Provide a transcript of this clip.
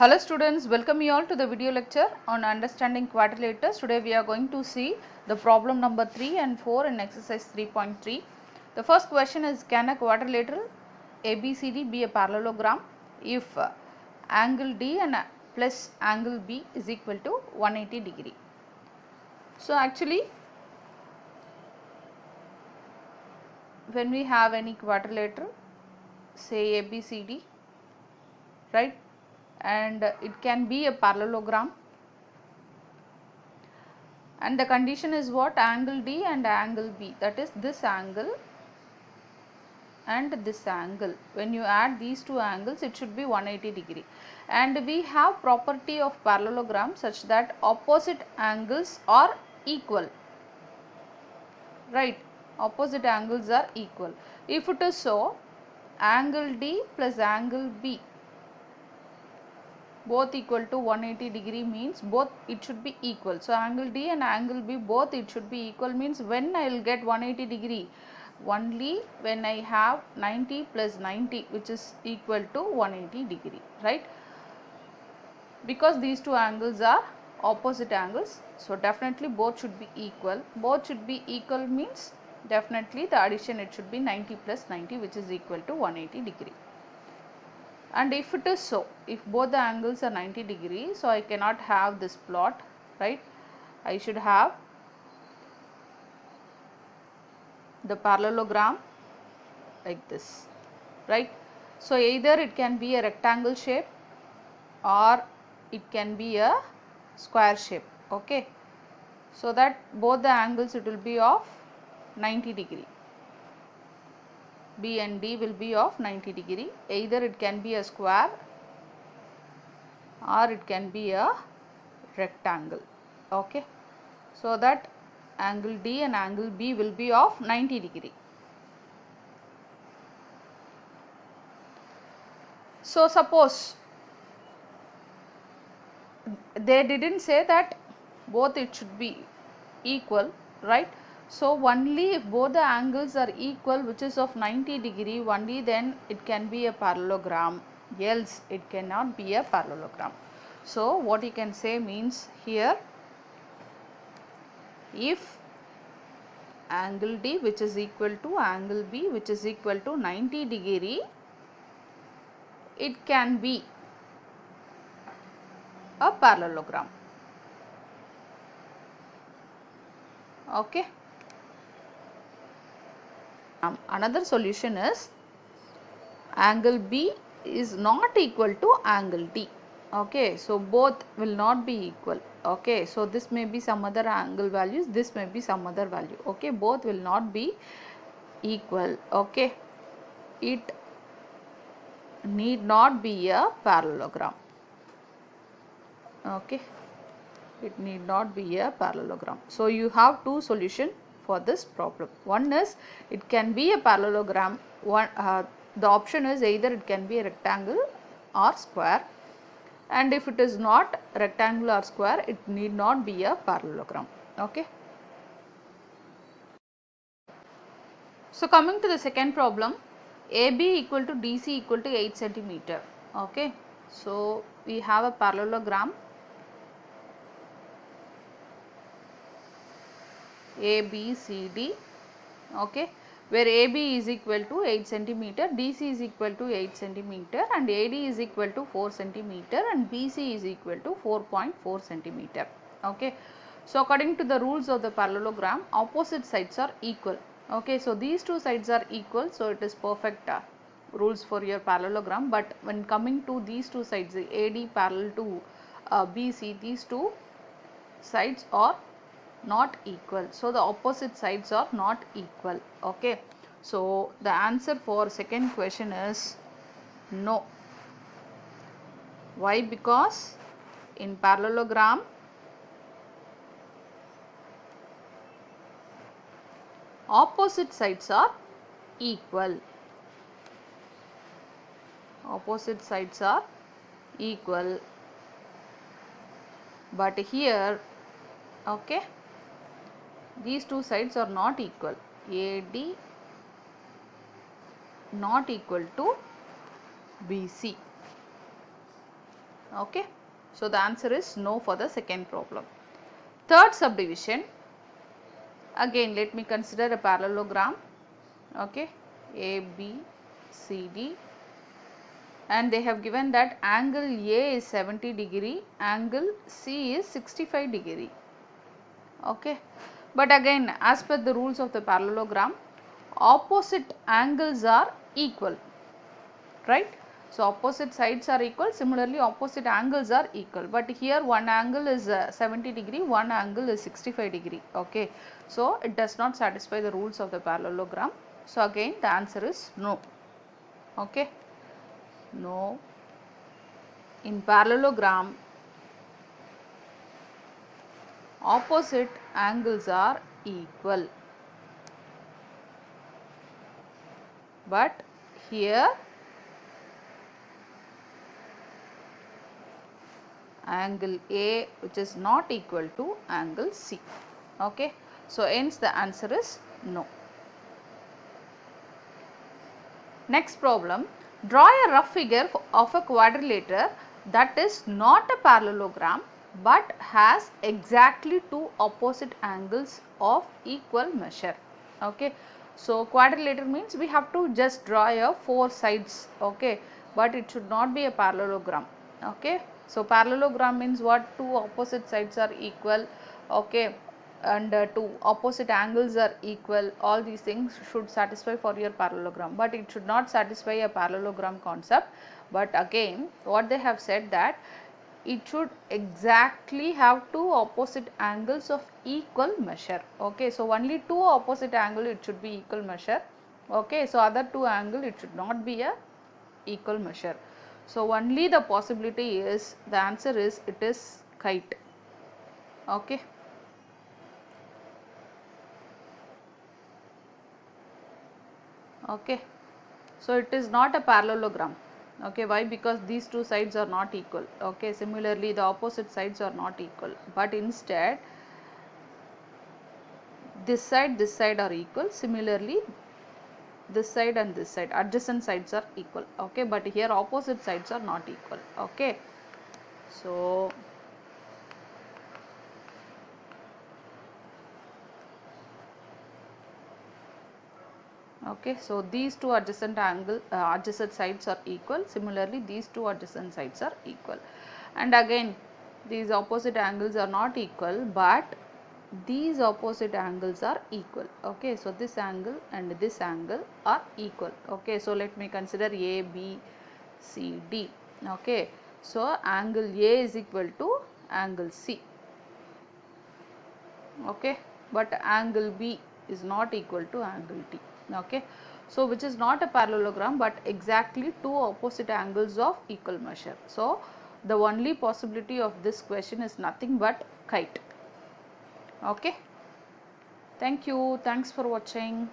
Hello students, welcome you all to the video lecture on understanding quadrilaterals. Today we are going to see the problem number 3 and 4 in exercise 3.3. The first question is, can a quadrilateral ABCD be a parallelogram if angle D and plus angle B is equal to 180 degree? So actually when we have any quadrilateral, say ABCD, right, and it can be a parallelogram, and the condition is what? Angle D and angle B, that is this angle and this angle. When you add these two angles, it should be 180 degree. And we have property of parallelogram such that opposite angles are equal, right? Opposite angles are equal. If it is so, angle D plus angle B both equal to 180 degree means both it should be equal. So angle D and angle B both it should be equal means when I will get 180 degree? Only when I have 90 plus 90 which is equal to 180 degree, right? Because these two angles are opposite angles, so definitely both should be equal. Both should be equal means definitely the addition it should be 90 plus 90 which is equal to 180 degree. And if it is so, if both the angles are 90 degrees, so I cannot have this plot, right? I should have the parallelogram like this, right? So either it can be a rectangle shape or it can be a square shape, okay? So that both the angles it will be of 90 degree. B and D will be of 90 degree. Either it can be a square or it can be a rectangle, okay? So that angle D and angle B will be of 90 degree. So suppose they didn't say that both it should be equal, right? So only if both the angles are equal which is of 90 degree, only then it can be a parallelogram, else it cannot be a parallelogram. So what you can say means here, if angle D which is equal to angle B which is equal to 90 degree, it can be a parallelogram, okay? Another solution is angle B is not equal to angle D, okay? So both will not be equal, okay? So this may be some other angle values, this may be some other value, okay? Both will not be equal, okay? It need not be a parallelogram, okay? It need not be a parallelogram. So you have two solutions for this problem. One is it can be a parallelogram. The option is either it can be a rectangle or square, and if it is not rectangle or square, it need not be a parallelogram, okay? So coming to the second problem, AB equal to DC equal to 8 centimeter, okay? So we have a parallelogram ABCD, okay, where AB is equal to 8 centimeter, DC is equal to 8 centimeter, and AD is equal to 4 centimeter, and BC is equal to 4.4 centimeter, okay? So according to the rules of the parallelogram, opposite sides are equal, okay? So these two sides are equal, so it is perfect rules for your parallelogram. But when coming to these two sides, the AD parallel to BC, these two sides are not equal, so the opposite sides are not equal, okay? So the answer for second question is no. Why? Because in parallelogram opposite sides are equal, opposite sides are equal, but here, okay, these two sides are not equal. AD not equal to BC, Okay. So the answer is no for the second problem. Third subdivision, again let me consider a parallelogram. Okay, A, B, C, D, and they have given that angle A is 70 degree, angle C is 65 degree. Okay, but again as per the rules of the parallelogram, opposite angles are equal, right? So opposite sides are equal, similarly opposite angles are equal, but here one angle is 70 degree, one angle is 65 degree. Okay, so it does not satisfy the rules of the parallelogram. So again the answer is no. Okay, no. In parallelogram, opposite angles are equal, but here angle A which is not equal to angle C. Okay, so hence the answer is no. Next problem, draw a rough figure of a quadrilateral that is not a parallelogram but has exactly two opposite angles of equal measure. Okay, so quadrilateral means we have to just draw a four sides. Okay, but it should not be a parallelogram. Okay, so parallelogram means what? Two opposite sides are equal. Okay, and two opposite angles are equal. All these things should satisfy for your parallelogram, but it should not satisfy a parallelogram concept. But again what they have said that it should exactly have two opposite angles of equal measure. Okay, so only two opposite angle it should be equal measure. Okay, so other two angle it should not be a equal measure. So only the possibility is, the answer is, it is kite. Okay. Okay, so it is not a parallelogram. Okay, why? Because these two sides are not equal. Okay, similarly the opposite sides are not equal, but instead this side are equal. Similarly this side and this side, adjacent sides are equal. Okay, but here opposite sides are not equal. Okay, so okay, so these two adjacent sides are equal. Similarly these two adjacent sides are equal, and again these opposite angles are not equal, but these opposite angles are equal. Okay, so this angle and this angle are equal. Okay, so let me consider A, B, C, D. Okay, so angle A is equal to angle C. Okay, but angle B is not equal to angle D. Okay, so which is not a parallelogram but exactly two opposite angles of equal measure. So the only possibility of this question is nothing but kite. Okay, thank you, thanks for watching.